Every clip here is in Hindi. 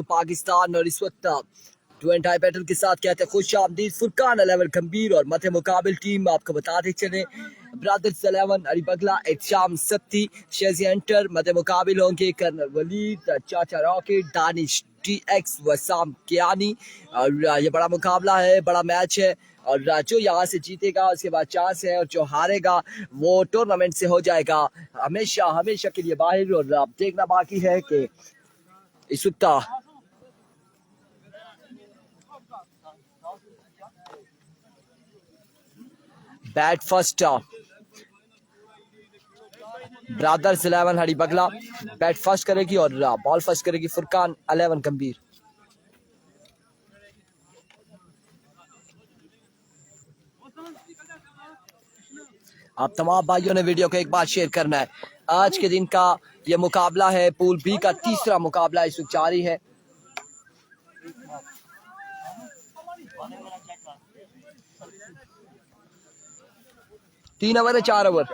पाकिस्तान और इस वक्त टू एंड टाई बैटल के साथ कहते हैं खुश आमदीद फुरकान 11 गंभीर और मध्य मुकाबिल टीम आपको बताते चले ब्रदर्स 11 अली बगला एहतशाम सत्ती शेजी एंटर मध्य मुकाबिल होंगे कर्नल वलीद चाचा रॉकेट दानिश TX वसाम कियानी और ये बड़ा मुकाबला है, बड़ा मैच है और जो यहाँ से जीतेगा उसके बाद चांस है और जो हारेगा वो टूर्नामेंट से हो जाएगा हमेशा हमेशा के लिए बाहर। और अब देखना बाकी है कि इस वक्त बैट फर्स्ट ब्रदर्स 11 हरी बगला बैट फर्स्ट करेगी और बॉल फर्स्ट करेगी फुरकान 11 गंभीर। आप तमाम भाइयों ने वीडियो को एक बार शेयर करना है। आज के दिन का ये मुकाबला है पूल बी का तीसरा मुकाबला इस वक्त जारी है। तीन ओवर है 4 ओवर।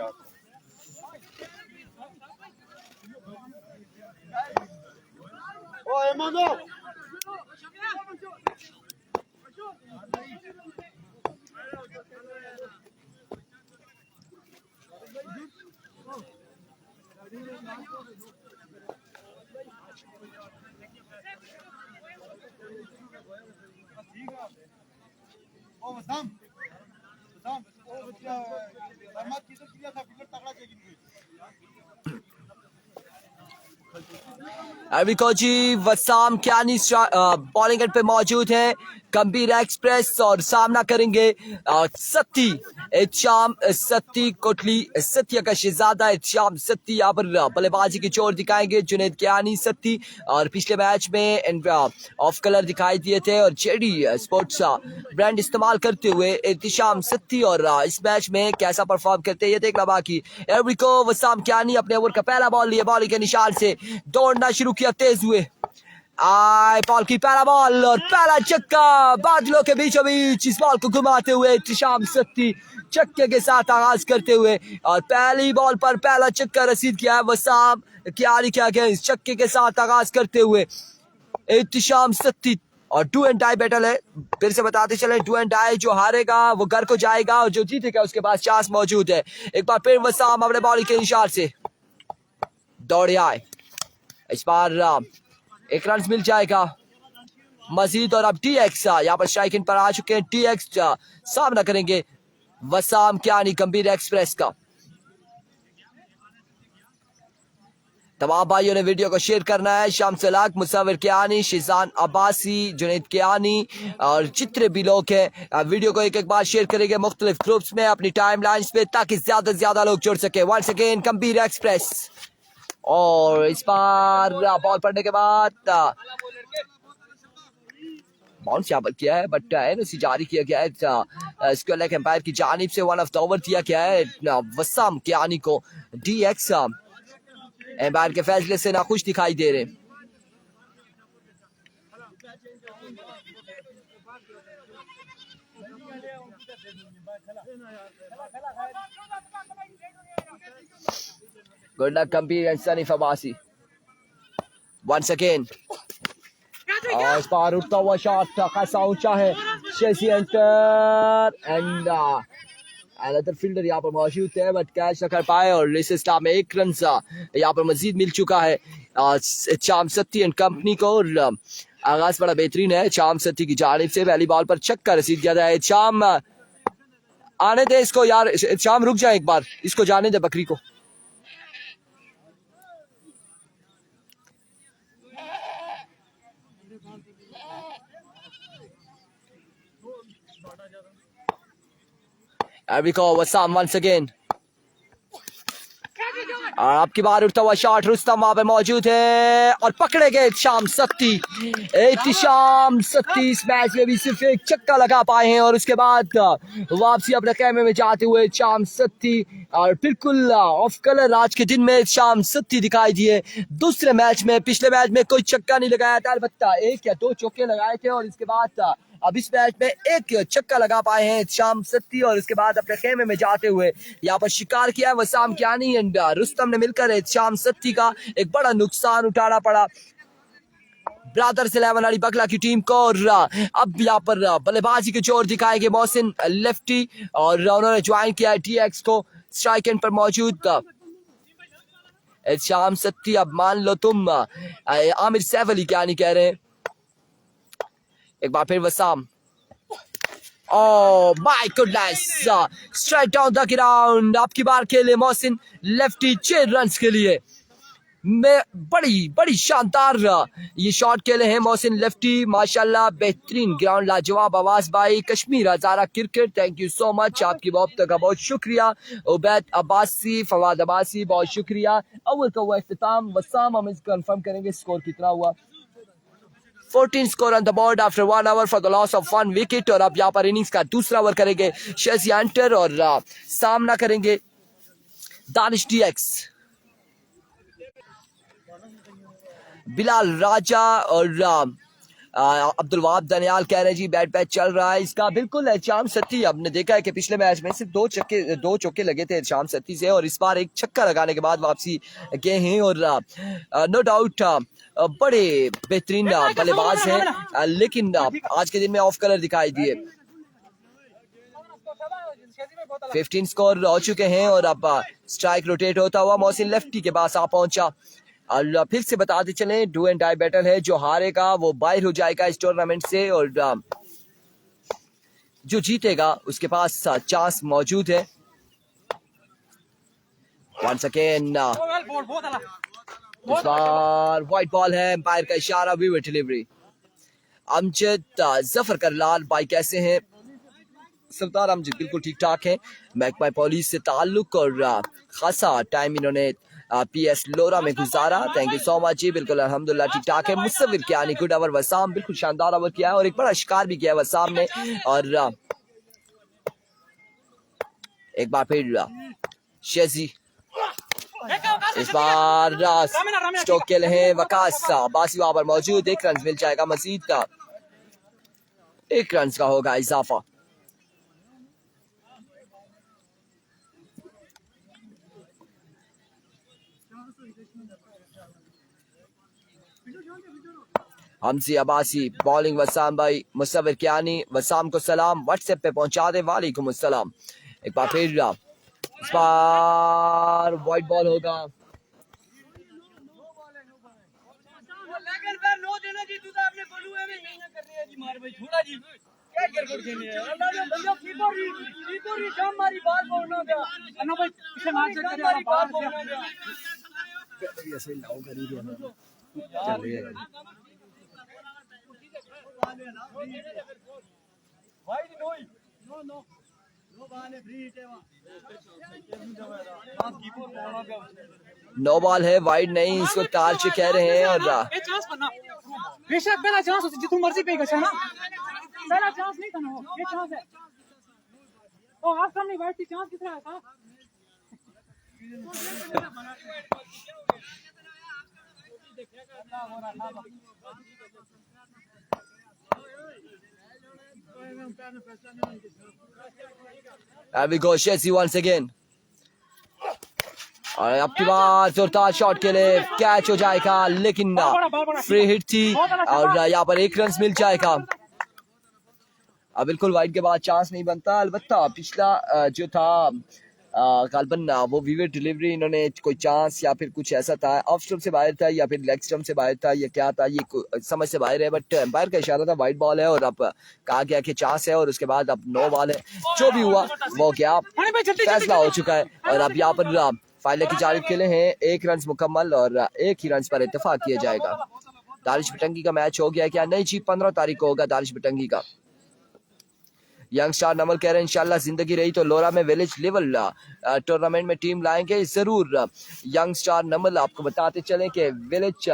अभी कोची वसाम कियानी बॉलिंग एंड पे मौजूद है। गंभीर एक्सप्रेस और सामना करेंगे सत्ती एहतशाम सत्ती कोटली सत्या का शहजादा एहतशाम सत्ती यहाँ पर बल्लेबाजी की चोट दिखाएंगे जुनेद कियानी सत्ती और पिछले मैच में ऑफ कलर दिखाई दिए थे और जेडी स्पोर्ट्स ब्रांड इस्तेमाल करते हुए एहतशाम सत्ती और इस मैच में कैसा परफॉर्म करते हैं ये देखना बाकी। एवरिको वसाम कियानी अपने ओवर का पहला बॉल लिए बॉलिंग के निशान से दौड़ना शुरू किया तेज हुए बॉल की पहला बॉल और पहला छक्का बादलों के बीचों बीच इस बॉल को घुमाते हुए एहतशाम सत्ती छक्के के साथ आगाज करते हुए और पहली बॉल पर पहला छक्का रसीद किया है वसाम कियानी क्या गया इस छक्के के साथ आगाज करते हुए एहतशाम सत्ती। और डू एंड डाई बैटल है, फिर से बताते चले डू एंड डाई, जो हारेगा वो घर को जाएगा और जो जीतेगा उसके पास चांस मौजूद है। एक बार फिर वसाम अपने बॉलिंग के निशान से दौड़े आए, इस बार एक रन मिल जाएगा मजीद और अब TX यहाँ पर स्ट्राइकिंग पर आ चुके हैं। TX सामना करेंगे वसाम कियानी गंभीर एक्सप्रेस का। तमाम भाइयों ने वीडियो को शेयर करना है। शाम सलाक मुसाविर कियानी शिजान अब्बासी जुनेद कियानी और जितने भी लोग हैं वीडियो को एक एक बार शेयर करेंगे मुख्तलिफ ग्रुप्स में अपनी टाइम लाइन्स पे ताकि ज्यादा से ज्यादा लोग जुड़ सके। वंस अगेन गंभीर एक्सप्रेस और इस बार बॉल पड़ने के बाद बाउंस यहाँ पर किया है बट एनओसी जारी किया गया है। इसको लेकर एम्पायर की जानिब से 1 ऑफ द ओवर दिया गया है वसाम कियानी को। DX एम्पायर के फैसले से नाखुश दिखाई दे रहे। गुड लक गंभीर एंड सनीफ अब्बासी वंस अगेन और इस बार उठता हुआ शॉट खासा ऊंचा है। शेसी एंटर एंड अदर फील्डर यहाँ पर मौजूद है बट कैच न कर पाए और इस स्टार में 1 रन यहाँ पर मजीद मिल चुका है चाम सत्ती एंड कंपनी को। और आगाज बड़ा बेहतरीन है चाम सत्ती की जानिब से, पहली बॉल पर छक्का रसीद किया जाए। चाम आने दे इसको यार, चाम रुक जाए एक बार, इसको जाने दे बकरी को। वसाम once again और आपकी बार उठता हुआ शॉट रुस्तम वहां पे मौजूद है और पकड़े गए शाम सत्ती। एहतशाम सत्ती इस मैच में भी सिर्फ एक छक्का लगा पाए हैं और उसके बाद वापसी अपने खेमे में जाते हुए शाम सत्ती और बिल्कुल ऑफ कलर आज के दिन में शाम सत्ती दिखाई दिए। दूसरे मैच में पिछले मैच में कोई छक्का नहीं लगाया था, अलबत्ता 1 या 2 चौके लगाए थे और इसके बाद अब इस मैच में एक छक्का लगा पाए हैं शाम सत्ती और उसके बाद अपने खेमे में जाते हुए यहाँ पर शिकार किया है वसाम कियानी एंड रुस्तम ने मिलकर शाम सत्ती का एक बड़ा नुकसान उठाना पड़ा ब्रदर्स 11 अली बकला की टीम को। और अब यहाँ पर बल्लेबाजी के जोर दिखाएंगे मोहसिन लेफ्टी और उन्होंने ज्वाइन किया है टीएक्स को स्ट्राइक एंड पर मौजूद शाम सत्ती। अब मान लो तुम आमिर सैफ अली क्या नहीं कह रहे हैं। एक बार फिर Wasam, oh my goodness, strike down the ground. आपकी बार खेले मोहसिन लेफ्टी 6 रन के लिए में बड़ी शानदार ये शॉट खेले हैं मोहसिन लेफ्टी माशाल्लाह। बेहतरीन ग्राउंड लाजवाब। आवाज भाई Kashmir Hazara cricket thank you so much, आपकी मोहब्बत का बहुत शुक्रिया। उबैद अब्बासी फवाद अब्बासी बहुत शुक्रिया। अव्वल का हुआ इख्तिताम वसाम, हम इस कंफर्म करेंगे स्कोर कितना हुआ। 14 score on the board after 1 hour for the loss of 1 wicket. और अब यहाँ पर इनिंग्स का दूसरा ओवर करेंगे शेजी हंटर और सामना करेंगे दानिश डीएक्स। बिलाल राजा और अब्दुल वहाब दनियाल कह रहे हैं जी बैट पैच चल रहा है इसका। बिल्कुल है शाम सत्ती, आपने देखा है कि पिछले मैच में सिर्फ 2 चौके लगे थे शाम सत्ती से और इस बार एक छक्का लगाने के बाद वापसी गए हैं। और नो डाउट बड़े बेहतरीन बल्लेबाज हैं लेकिन आज के दिन में ऑफ कलर दिखाई दिए। 15 स्कोर हो चुके हैं और अब स्ट्राइक रोटेट होता हुआ मोहसिन लेफ्टी के पास आ पहुंचा। और फिर से बताते चले डू एंड डाई बैटल है, जो हारेगा वो बाहर हो जाएगा इस टूर्नामेंट से और जो जीतेगा उसके पास चांस मौजूद है। वंस अगेन इस बार व्हाइट बॉल है, एम्पायर का इशारा, वीवर डिलीवरी। अमजद जफर करलाल भाई कैसे हैं? सरदार अमजद बिल्कुल ठीक ठाक है। महकमा पुलिस से ताल्लुक और खासा टाइम इन्होंने पीएस लोरा में गुजारा, थैंक यू सो मच जी। बिल्कुल अल्हम्दुलिल्लाह ठीक ठाक है। मुसविर क्या नहीं गुड ओवर वसाम, बिल्कुल शानदार ओवर किया है और एक बड़ा शिकार भी किया है वसाम ने। और एक बार फिर शेजी, इस बार स्टोक के लिए वकास बासी वहां पर मौजूद, 1 रन मिल जाएगा मजीद का, 1 रन का होगा इजाफा। हमसी अब्बासी बॉलिंग वसाम भाई, मुसविर कियानी वसाम को सलाम व्हाट्सएप पे पहुंचा दे, वालेकुम अस्सलाम। एक बार फिर इस बार व्हाइट बॉल होगा। नो बॉल है, वाइड नहीं, इसको टार्च कह रहे हैं। और बेशक पहला चांस हो जितनी मर्जी पे गया ना, पहला चांस नहीं था ना, वो ये चांस है। ओ आप सामने वाइड की चांस कितना है था? There we go, Chelsea once again. और अब की बार जोरदार शॉट के लिए कैच हो जाएगा लेकिन फ्री हिट थी और यहाँ पर 1 रन मिल जाएगा। अब बिल्कुल वाइड के बाद चांस नहीं बनता, अलबत्ता पिछला जो था गालबन वो वीवर डिलीवरी इन्होंने कोई चांस या फिर कुछ ऐसा था, ऑफ स्टंप से बाहर था या फिर लेग स्टंप से बाहर था, ये क्या था ये समझ से बाहर है, बट एम्पायर का इशारा था वाइड बॉल है और अब कहा गया कि चांस है और उसके बाद अब नो बॉल है। जो भी हुआ वो क्या फैसला हो चुका है और अब यहाँ पर फाइनल की जारिब खेले हैं, 1 रन मुकम्मल और 1 ही रन पर इत्तेफाक किया जाएगा। दानिश भटंगी का मैच हो गया क्या? नहीं जी, 15 तारीख को होगा दानिश भटंगी का। यंग स्टार नमल कह रहे हैं इंशाल्लाह जिंदगी रही तो लोरा में विलेज लेवल टूर्नामेंट में टीम लाएंगे जरूर। यंग स्टार नमल आपको बताते चलें कि विलेज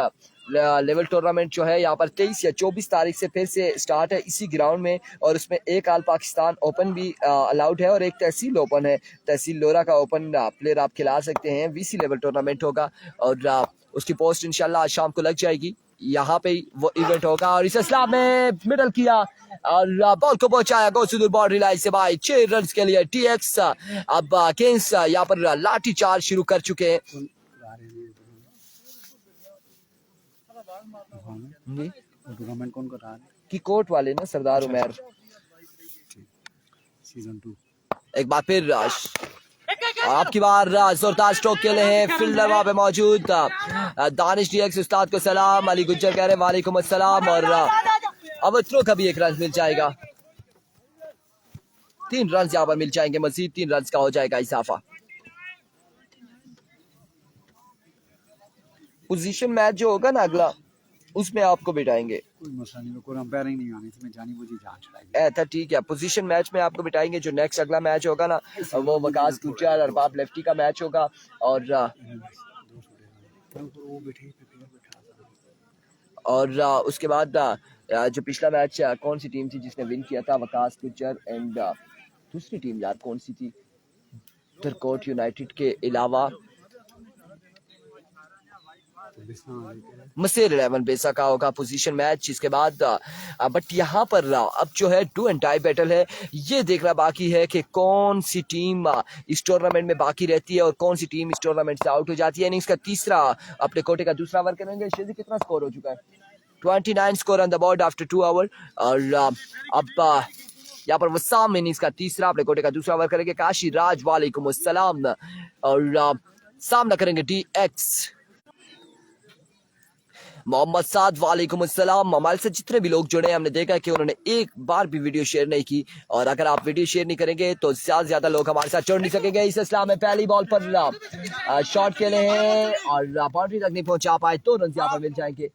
लेवल टूर्नामेंट जो है यहाँ पर 23 या 24 तारीख से फिर से स्टार्ट है इसी ग्राउंड में और उसमें एक आल पाकिस्तान ओपन भी अलाउड है और एक तहसील ओपन है। तहसील लोरा का ओपन प्लेयर आप खिला सकते हैं। वीसी लेवल टूर्नामेंट होगा और उसकी पोस्ट इंशाल्लाह आज शाम को लग जाएगी। यहाँ पे वो इवेंट होगा और इस इस्लाम में मिडल किया और बॉल को पहुंचाया गौसुदुर बाउंड्री लाइन से भाई 6 रन के लिए टीएक्स। अब केन्स यहाँ पर लाठी चार्ज शुरू कर चुके हैं। टूर्नामेंट कौन कर रहा है? की कोर्ट वाले ना सरदार उमर। सीजन 2 एक बार फिर आपकी बार जोरदार स्ट्रोक के लिए है फील्डर वहां पे मौजूद। दानिश डीएक्स उस्ताद को सलाम। अली गुज्जर कह रहे हैं वालेकुम अस्सलाम। और अब थ्रो का भी 1 रन मिल जाएगा। 3 रन यहाँ पर मिल जाएंगे, मजीद 3 रन का हो जाएगा इजाफा। पोजीशन मैच जो होगा ना अगला, उसमें आपको बिठाएंगे। कोई मसला नहीं, कोई अंपायरिंग नहीं आनी, इसमें जानी बुझी जान छड़ाएगी। ऐसा ठीक है, पोजीशन मैच में आपको बिठाएंगे। जो नेक्स्ट अगला मैच होगा ना वो वकास गुज्जर और बाप लेफ्टी का मैच होगा। और उसके बाद जो पिछला मैच कौन सी टीम थी जिसने विन किया था? वकास गुज्जर एंड दूसरी टीम यार कौन सी थी? धरकोट यूनाइटेड के अलावा मसेर 11 बेसा का होगा पोजीशन मैच। इसके बाद बट यहाँ पर अब जो है डू एंड टाई बैटल है। ये देखना बाकी है कि कौन सी टीम इस टूर्नामेंट में बाकी रहती है और कौन सी टीम इस टूर्नामेंट से आउट हो जाती है। इनिंग्स का तीसरा अपने कोटे का दूसरा ओवर करेंगे। शेजी कितना स्कोर हो चुका है? 29 score on the board after 2 over. और अब यहाँ पर वसाम इनिंग्स का तीसरा अपने कोटे का दूसरा ओवर करेंगे। काशी राज वालेकुम अस्सलाम। और सामना करेंगे डीएक्स। मोहम्मद साद वालेकुम अस्सलाम। हमारे से जितने भी लोग जुड़े हैं हमने देखा कि उन्होंने एक बार भी वीडियो शेयर नहीं की। और अगर आप वीडियो शेयर नहीं करेंगे तो ज्यादा से ज्यादा लोग हमारे साथ जुड़ नहीं सकेंगे। इस इस्लाम में पहली बॉल पर शॉट खेले हैं और बाउंड्री तक नहीं पहुंचा पाए। 2 रन यहाँ पर मिल जाएंगे।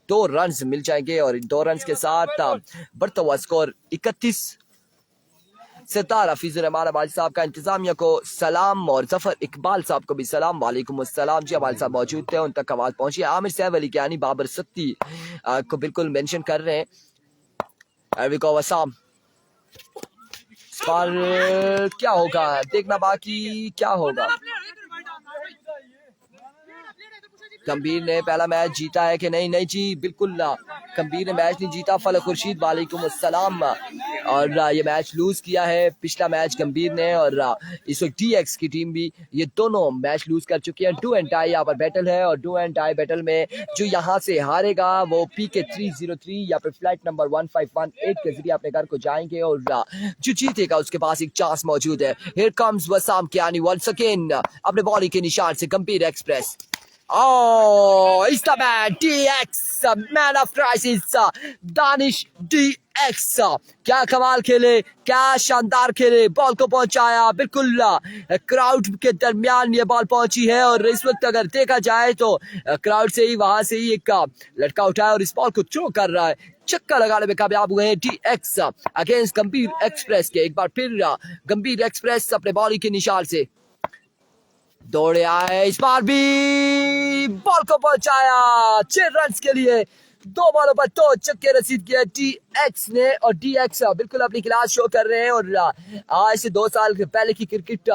2 रन मिल जाएंगे और इन 2 रन के साथ बढ़ता हुआ स्कोर 31। सितार हफीजुर रहमान अबाल साहब का इंतजामिया को सलाम और जफर इकबाल साहब को भी सलाम। वालेकुम अस्सलाम जी। अबाल साहब मौजूद थे, उन तक आवाज पहुंची। आमिर सैफ अली ज्ञानी बाबर सत्ती को बिल्कुल मेंशन कर रहे हैं। वसाम पर क्या होगा देखना बाकी, क्या होगा। गंभीर ने पहला मैच जीता है कि नहीं? नहीं जी, बिल्कुल गंभीर ने मैच नहीं जीता। फलक खुर्शीद वालेकुम अस्सलाम। और ये मैच लूज किया है पिछला मैच गंभीर ने। और इस वक्त डीएक्स की टीम भी ये दोनों मैच लूज कर चुकी है। डू एंड टाई यहाँ पर बैटल है और डू एंड टाई बैटल में जो यहाँ से हारेगा वो PK 303 या फिर फ्लाइट नंबर 1518 के जरिए अपने घर को जाएंगे। और जो जीतेगा उसके पास एक चांस मौजूद है। Here comes Wasam Kiyani once again अपने बॉलिंग के निशान से। गंभीर express it's the man DX man of crisis Danish DX क्या कमाल खेले, क्या शानदार खेले। बॉल को पहुंचाया बिल्कुल क्राउड के दरमियान ये बॉल पहुंची है। और इस वक्त अगर देखा जाए तो क्राउड से ही वहां से ही एक लड़का उठाया और इस बॉल को थ्रो कर रहा है। चक्का लगाने में कामयाब हुए हैं DX अगेंस्ट गंभीर एक्सप्रेस के। एक बार फिर गंभीर एक्सप्रेस अपने बॉलिंग के निशान से दौड़े आए। इस बार भी बॉल को पहुंचाया 6 रन के लिए। 2 बॉलों पर 2 छक्के रसीद किया DX ने। और DX बिल्कुल अपनी क्लास शो कर रहे हैं। और आज से 2 साल पहले की क्रिकेट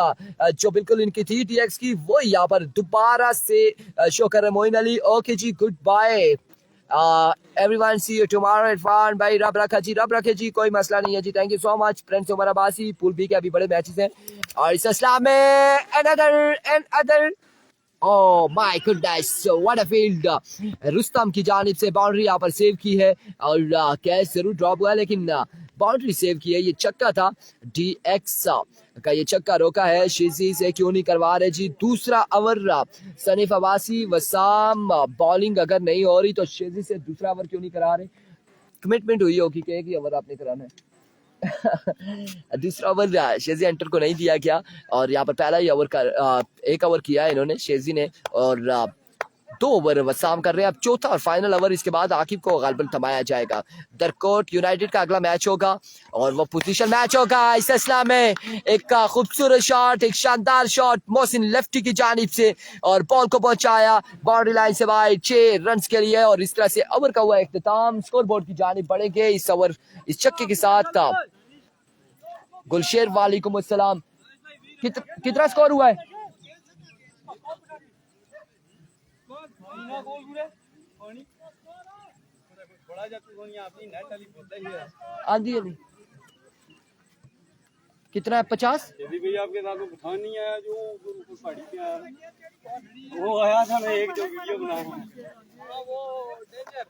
जो बिल्कुल इनकी थी DX की, वो यहाँ पर दोबारा से शो कर रहे हैं। Moin Ali okay ji, goodbye everyone, see you tomorrow. Irfan भाई रब रखा जी, रब रखे जी, कोई मसला नहीं है जी, thank you so much. Friends Umar Abbasi pool B के अभी बड़े मैचेस हैं। और इस इस्लाम में another oh my goodness what a field. Rustam की जानिब से बाउंड्री यहाँ पर सेव की है। और कैच जरूर ड्रॉप हुआ लेकिन बाउंड्री सेव की है। ये छक्का था DX का, ये छक्का रोका है। शेजी से क्यों नहीं करवा रहे जी दूसरा ओवर। सनीफ अब्बासी वसाम बॉलिंग अगर नहीं हो रही तो शेजी से दूसरा ओवर क्यों नहीं करा रहे? कमिटमेंट हुई होगी कि एक ही ओवर आपने कराना है। दूसरा ओवर शेजी एंटर को नहीं दिया गया। और यहाँ पर पहला ही ओवर का 1 ओवर किया है इन्होंने शेजी ने। और 2 ओवर वसाम कर रहे हैं। अब चौथा और फाइनल ओवर, इसके बाद आकिब को गालिबन थमाया जाएगा। दरकोट यूनाइटेड का अगला मैच होगा और वो पोजीशन मैच होगा। इस इस्लाम में एक खूबसूरत शॉट, एक शानदार शॉट मोहसिन लेफ्टी की जानिब से और बॉल को पहुंचाया बाउंड्री लाइन से बाहर 6 रन के लिए। और इस तरह से ओवर का हुआ इख्तिताम। स्कोर बोर्ड की जानिब बढ़ेंगे इस ओवर इस छक्के के साथ। गुलशेर वालेकुम अस्सलाम। कितना स्कोर हुआ है? आंधी अली कितना है 50 यदि कोई आपके साथ में पठान नहीं आया जो उस पहाड़ी पे आया वो आया था, मैं एक जो वीडियो बना रहा हूँ वो डेंजर,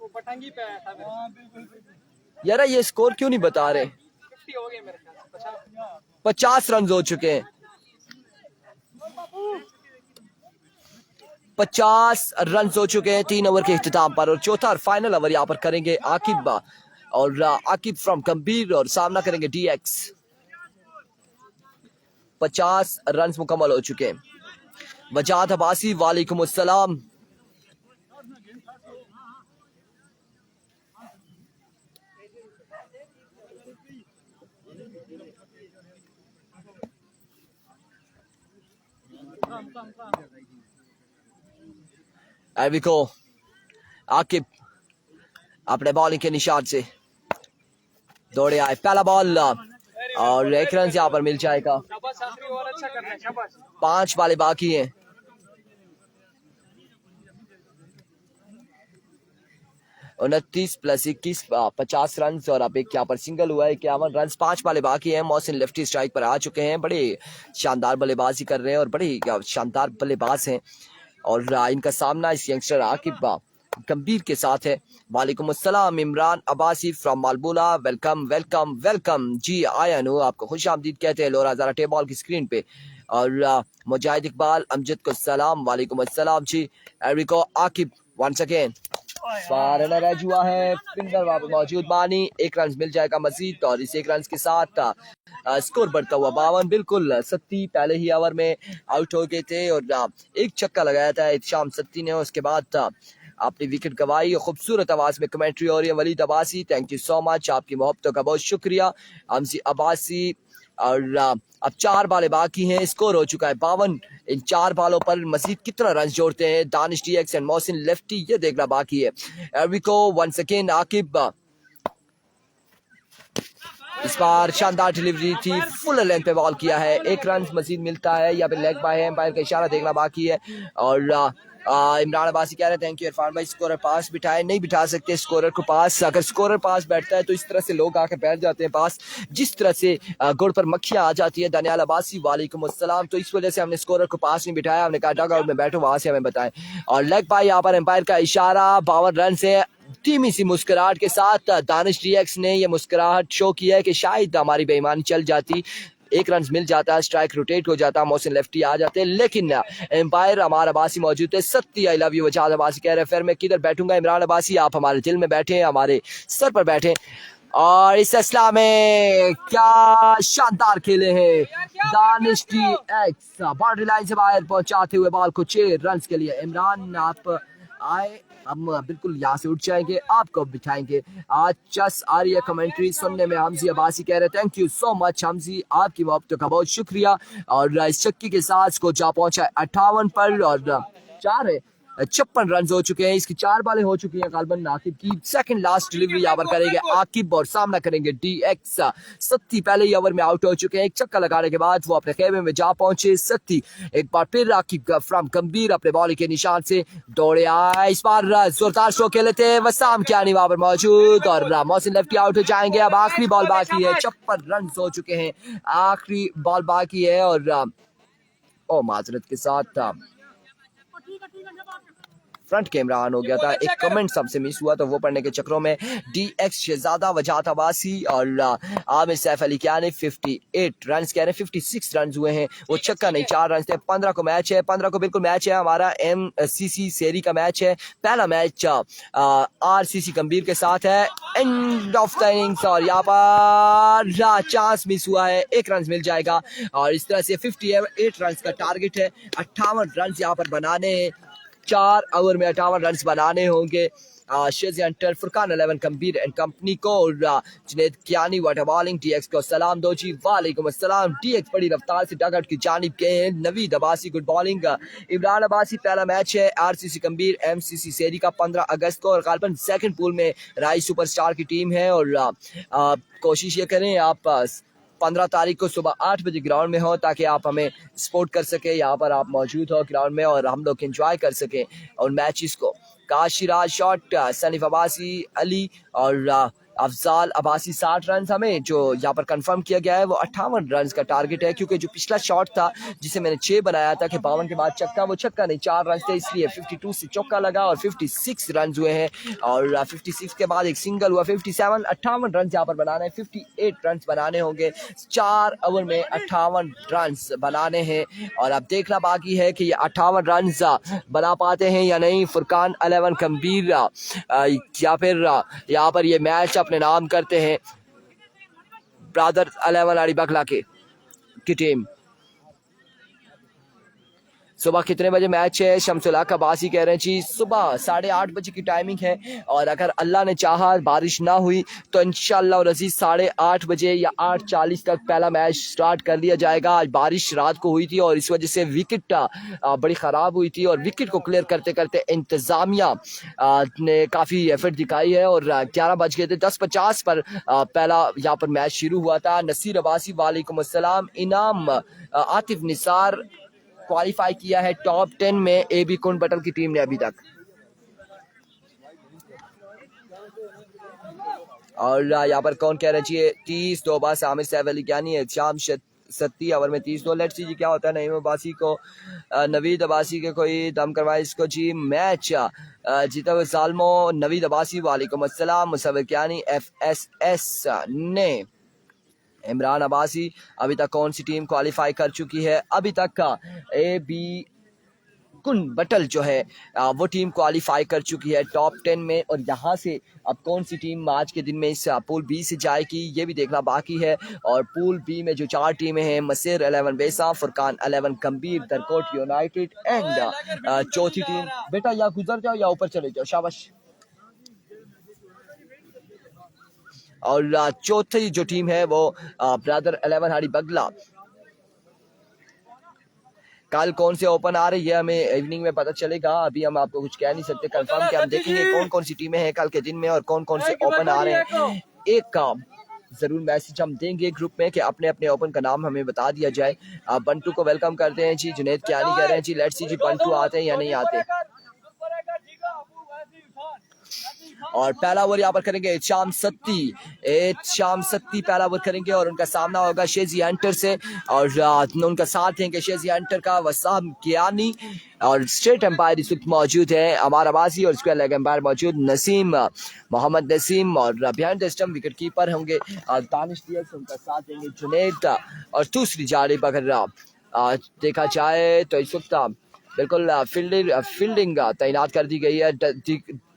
वो पटंगी पे आया था। बिल्कुल यार ये स्कोर क्यों नहीं बता रहे? 50 हो गए मेरे ख्याल, 50 रन हो चुके हैं, 50 रन हो चुके हैं 3 ओवर के इख्तिताम पर। और चौथा और फाइनल ओवर यहाँ पर करेंगे आकिब और आकिब फ्रॉम गंभीर और सामना करेंगे DX। 50 रन मुकम्मल हो चुके हैं। वजाहत अब्बासी वालेकुम अस्सलाम। एविको आकिब अपने बॉलिंग के निशान से दौड़े आए, पहला बॉल और एक रन यहाँ पर मिल जाएगा। शाबाश आखिरी ओवर अच्छा कर रहे हैं, शाबाश। 5 बालें बाकी हैं। 29 + 21 50 रन और अब एक यहाँ पर सिंगल हुआ है। 51 रन, 5 बालें बाकी हैं। मोहसिन लेफ्टी स्ट्राइक पर आ चुके हैं, बड़े शानदार बल्लेबाजी कर रहे हैं और बड़े शानदार बल्लेबाज हैं। और इनका सामना इस यंगस्टर आकिब गंभीर के साथ है। वालेकुम अस्सलाम Imran Abbasi from Malbula, welcome welcome welcome जी। आया नु आपको खुश आमदीद कहते हैं। लोरा ज़रा टेबल की स्क्रीन पे। और मुजाहिद इकबाल अमजद को सलाम, वालेकुम अस्सलाम जी। एरिको आकिब वंस अगेन फारन रह हुआ है, फिंगर वहां पर मौजूद बानी। 1 रन मिल जाएगा मजीद और इस 1 रन के साथ स्कोर बढ़ता हुआ 52। बिल्कुल सत्ती पहले ही ओवर में आउट हो गए थे और एक छक्का लगाया था इत्शाम सत्ती ने। उसके बाद अपनी विकेट गवाई। खूबसूरत आवाज में कमेंट्री हो रही है Waleed Abbasi, thank you so much, आपकी मोहब्बतों का बहुत शुक्रिया हमजी अब्बासी। और अब 4 बालें बाकी हैं, स्कोर हो चुका है 52। इन 4 बालों पर मजीद कितना रन जोड़ते हैं Danish DX and Mohsin lefty, ये देखना बाकी है। एविको वंस अगेन आकिब, इस बार शानदार डिलीवरी थी, फुल लेंथ पे बॉल किया है। 1 रन मजीद मिलता है या फिर लेग बाय है, एम्पायर का इशारा देखना बाकी है। और इमरान अब्बासी कह रहे हैं थैंक यू इरफान भाई, स्कोरर पास बिठाए। नहीं बिठा सकते स्कोरर को पास, अगर स्कोरर पास बैठता है तो इस तरह से लोग आके बैठ जाते हैं पास, जिस तरह से गुड़ पर मक्खियां आ जाती है। दानियाल अब्बासी वालेकुम अस्सलाम। तो इस वजह से हमने स्कोरर को पास नहीं बिठाया, हमने कहा डग आउट में बैठो, वहां से हमें बताएं। और लेग बाय यहाँ पर एम्पायर का इशारा। 52 रन से धीमी सी मुस्कुराहट के साथ दानिश DX ने यह मुस्कुराहट शो किया है कि शायद हमारी बेईमानी चल जाती, 1 रन मिल जाता, स्ट्राइक रोटेट हो जाता, मोहसिन लेफ्टी आ जाते, लेकिन एम्पायर हमारा अब्बासी मौजूद है। सत्ती आई लव यू वजाहत अब्बासी कह रहे हैं फिर मैं किधर बैठूंगा। इमरान अब्बासी आप हमारे दिल में बैठे, हमारे सर पर बैठे। और इस असला में क्या शानदार खेले हैं दानिश DX, बाउंड्री लाइन से बाहर पहुंचाते हुए बॉल को 6 रन के लिए। इमरान आप आए, हम बिल्कुल यहाँ से उठ जाएंगे, आपको बिठाएंगे। आज चस आ रही है कमेंट्री सुनने में। हमजी अब्बासी कह रहे हैं थैंक यू सो मच हमजी, आपकी मोहब्बतों का बहुत शुक्रिया। और इस चक्की के साथ को जा पहुंचा है 58 पर और 4 है 56 रन हो चुके हैं। इसकी 4 बालें हो चुकी हैं गालबन। आकिब की सेकंड लास्ट डिलीवरी यहाँ पर करेंगे आकिब और सामना करेंगे DX। सत्ती पहले ही ओवर में आउट हो चुके हैं। एक चक्का लगाने के बाद वो अपने खेमे में जा पहुंचे। सत्ती एक बार फिर आकिब फ्रॉम गंभीर अपने बॉलिंग के निशान से दौड़े आए। इस बार जोरदार शो खेले थे, वसाम कियानी वहां पर मौजूद और मोहसिन लेफ्टी आउट हो जाएंगे। अब आखिरी बॉल बाकी है, 56 रन हो चुके हैं, आखिरी बॉल बाकी है। और माजरत के साथ फ्रंट कैमरा ऑन हो गया था, एक कमेंट सबसे मिस हुआ तो वो पढ़ने के चक्रों में DX शहजादा वजाहत अब्बासी और आमिर सैफ अली क्या ने 58 रन कह रहे हैं, 56 रन हुए हैं। वो छक्का नहीं, 4 रन थे। 15 को मैच है, 15 को बिल्कुल मैच है। हमारा MCC सेरी का मैच है, पहला मैच RCC गंभीर के साथ है। एंड ऑफ द इनिंग्स और यहाँ पर चांस मिस हुआ है, 1 रन मिल जाएगा और इस तरह से 58 रन का टारगेट है। 58 रन यहाँ पर बनाने हैं, 4 ओवर में 58 रन बनाने होंगे। शेज़ अंटर फुरकान 11 गंभीर एंड कंपनी को और Junaid Kiyani what a bowling. DX को सलाम दो जी, वालेकुम अस्सलाम। DX बड़ी रफ्तार से डगआउट की जानिब गए हैं। Naveed Abbasi good bowling. इमरान अब्बासी पहला मैच है RCC गंभीर MCC सेरी का 15 अगस्त को और गालबन सेकंड पूल में राई सुपरस्टार की टीम है। और कोशिश ये करें आप 15 तारीख को सुबह 8 बजे ग्राउंड में हो, ताकि आप हमें सपोर्ट कर सके। यहाँ पर आप मौजूद हो ग्राउंड में और हम लोग एंजॉय कर सकें और मैचेस को। काशिराज शॉट, सनीफ अब्बासी, अली और अफजाल अब्बासी 60 रन हमें जो यहाँ पर कंफर्म किया गया है। वो 58 रन का टारगेट है, क्योंकि जो पिछला शॉट था जिसे मैंने 6 बनाया था कि 52 के बाद छक्का, वो छक्का नहीं 4 रन थे, इसलिए 52 से चौका लगा और 56 रन हुए हैं। और 56 के बाद एक सिंगल हुआ। 57 58 रन यहाँ पर बनाने हैं, 58 रन बनाने होंगे। 4 ओवर में 58 रन बनाने हैं और अब देखना बाकी है कि ये 58 रन बना पाते हैं या नहीं। फुरकान 11 गंभीर या फिर यहाँ पर ये मैच अपने नाम करते हैं ब्रदर 11 अली बगला की टीम। सुबह कितने बजे मैच है? शमसुल्लाह अब्बासी कह रहे हैं जी सुबह 8:30 बजे की टाइमिंग है, और अगर अल्लाह ने चाहा बारिश ना हुई तो इंशाअल्लाह और अजीज 8:30 बजे या 8:40 तक पहला मैच स्टार्ट कर लिया जाएगा। आज बारिश रात को हुई थी और इस वजह से विकेट बड़ी ख़राब हुई थी, और विकेट को क्लियर करते करते इंतज़ामिया ने काफ़ी एफर्ट दिखाई है और 11 बज गए थे 10:50 पर पहला यहाँ पर मैच शुरू हुआ था। नसीर अब्बासी वालेकुम अस्सलाम। इनाम आतिफ निसार क्वालिफाई किया है टॉप 10 में AB कुंड बटल की टीम ने अभी तक। और यहाँ पर कौन कह रहे हैं 30 दो बार आमिर सैफ अली ज्ञानी है। शाम 37 ओवर में 30 दो। लेट्स सी जी क्या होता है। नईम अब्बासी को नवीद अब्बासी के कोई दम करवाए इसको जी। मैच जीता हुए सालमो नवीद अब्बासी वालेकुम अस्सलाम। मुसव्विर ज्ञानी FSS ने इमरान अब्बासी। अभी तक कौन सी टीम क्वालिफाई कर चुकी है? अभी तक का AB कुंड बटल जो है वो टीम क्वालिफाई कर चुकी है टॉप 10 में, और यहाँ से अब कौन सी टीम आज के दिन में इस पूल बी से जाएगी ये भी देखना बाकी है। और पूल बी में जो 4 टीमें हैं मसीर 11 बेसा, फुरकान 11 गंभीर, दरकोट यूनाइटेड एंड चौथी टीम। बेटा या गुजर जाओ या ऊपर चले जाओ, शाबाश। और चौथी जो टीम है वो ब्रदर 11 हाड़ी बगला। कल कौन से ओपन आ रही है हमें इवनिंग में पता चलेगा, अभी हम आपको कुछ कह नहीं सकते कंफर्म, कि हम देखेंगे कौन कौन सी टीमें हैं कल के दिन में और कौन कौन से ओपन आ रहे हैं। एक काम जरूर मैसेज हम देंगे ग्रुप में कि अपने अपने ओपन का नाम हमें बता दिया जाए। आप बंटू को वेलकम करते हैं जी। जुनेद क्यानी कह रहे हैं जी लेट्स सी जी बंटू आते हैं या नहीं आते। और पहला ओवर यहाँ पर करेंगे शाम सत्ती पहला ओवर करेंगे और उनका सामना होगा शेजी हंटर से, और उनका साथ देंगे शेजी हंटर का वसाम कियानी। और स्टेट एम्पायर इस वक्त मौजूद है अमार अब्बासी, और स्क्वायर लेग एम्पायर मौजूद नसीम मोहम्मद नसीम, और behind the stump wicket keeper होंगे दानिश दियस, उनका साथ देंगे जुनेद। और दूसरी जानिब अगर देखा जाए तो इस वक्त बिल्कुल फील्डिंग तैनात कर दी गई है।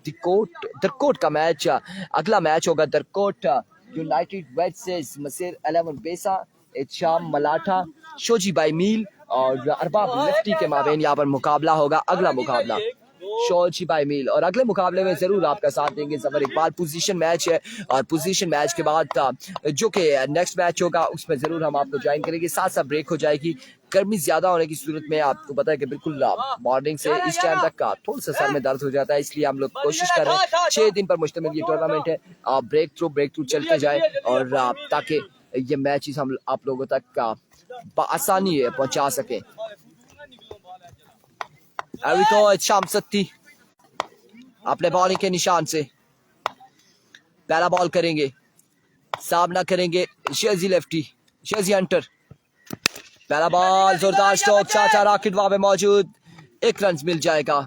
दरकोट का मैच अगला मैच होगा दरकोट United versus मसीर 11 Besa, Itsham मलाठा, शोजी by मील और अरबाब लिफ्टी के माबेन यहाँ पर मुकाबला होगा। अगला मुकाबला शोजी बाई मील, और अगले मुकाबले में जरूर आपका साथ देंगे जफर इकबाल। पोजीशन मैच है और पोजीशन मैच के बाद जो कि नेक्स्ट मैच होगा उसमें जरूर हम आपको ज्वाइन करेंगे। साथ साथ ब्रेक हो जाएगी। गर्मी ज्यादा होने की सूरत में आपको पता है कि बिल्कुल मॉर्निंग से इस टाइम तक का थोड़ा सा सर में दर्द हो जाता है, इसलिए हम लोग कोशिश कर रहे हैं 6 दिन पर मुश्तमिल ये टूर्नामेंट है, ब्रेक थ्रू चलते जाए और ताकि ये मैचेस हम आप लोगों तक आसानी पहुंचा सके। अभी तो शाम सत्ती अपने बॉलिंग के निशान से पहला बॉल करेंगे, सामना करेंगे शेजी लेफ्टी, शेजी हंटर। पहला बॉल जोरदार स्ट्रोक, चाचा रॉकेट वहां पे मौजूद, 1 रन मिल जाएगा।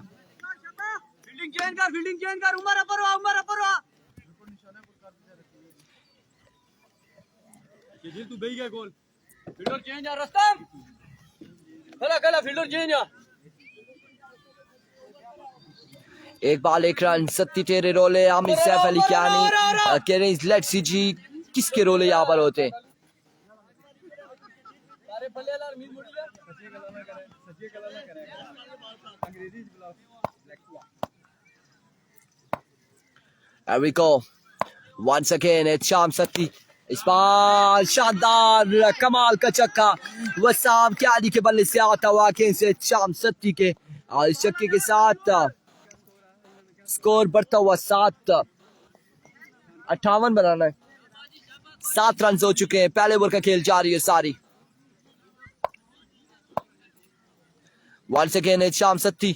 फील्डिंग चेंज कर उमर अपर ये तू बेई गया गोल। फील्डर चेंज यार रस्तम गला फील्डर चेंज यार। एक बॉल 1 रन, सत्ती तेरे रोले। आमिर सैफ अली क्यानी कह रहे हैं लेट्स सी जी किसके रोले यहाँ पर होते हैं। Here we go. Once again, it's Sham Satti. इस बार शानदार कमाल का छक्का वसाम क्यानी के बल्ले से आता हुआ से शाम सत्ती के, और इस छक्के के साथ स्कोर बढ़ता हुआ 58 बनाना है। 7 रन हो चुके हैं, पहले ओवर का खेल जारी है सारी। Once again it's Sham Satti.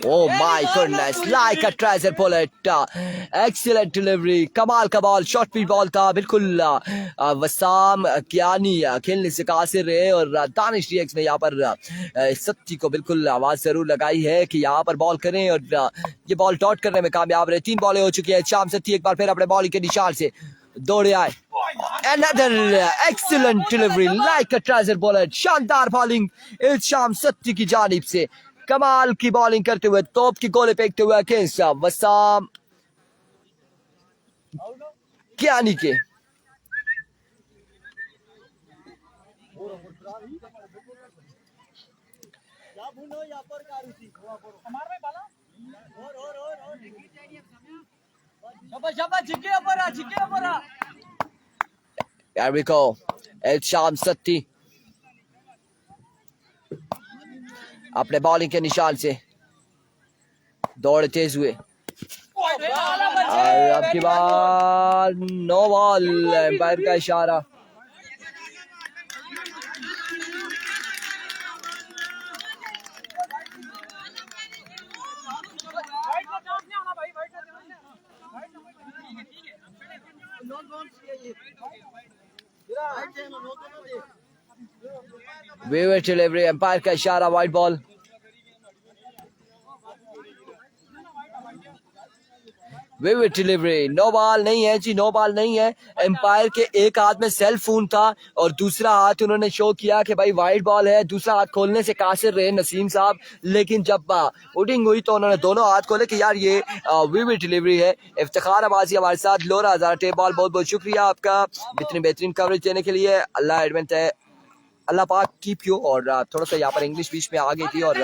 Oh my goodness, like a treasure bullet. Excellent delivery. कमाल का बॉल, शॉर्ट पिच बॉल था बिल्कुल। वसाम कियानी खेलने से कासिर रहे और दानिश डीएक्स ने यहाँ पर सत्ती को बिल्कुल आवाज जरूर लगाई है कि यहाँ पर बॉल करें और ये बॉल डॉट करने में कामयाब रहे। 3 बॉलें हो चुकी है। शाम सत्ती एक बार फिर अपने बॉलिंग के निशान से दौड़े आए। Another excellent delivery like a treasure bullet. शानदार बॉलिंग इस शाम सत्ती की जानिब से, कमाल की बॉलिंग करते हुए, तोप की गोले फेंकते हुए अगेंस्ट वसाम कियानी के। There we go. It's Sham Satti अपने बॉलिंग के निशान से दौड़ तेज हुए और अब की बार नो बॉल, एम्पायर का इशारा। विवेट डिलीवरी, एम्पायर का इशारा, wide ball. Vivid delivery, no ball नहीं है जी, नो बॉल नहीं है। एम्पायर के एक हाथ में सेल फोन था और दूसरा हाथ उन्होंने शो किया कि भाई वाइड बॉल है। दूसरा हाथ खोलने से कासिर रहे नसीम साहब, लेकिन जब उडिंग हुई तो उन्होंने दोनों हाथ खोले कि यार ये विविड डिलीवरी है। इफ्तिखार अब्बासी हमारे साथ, लोरा हज़ार टेप बॉल, बहुत बहुत शुक्रिया आपका इतनी बेहतरीन कवरेज देने के लिए। अल्लाह एडमेंट है, अल्लाह पाक कीप यू। और थोड़ा सा यहाँ पर इंग्लिश बीच में आ गई थी और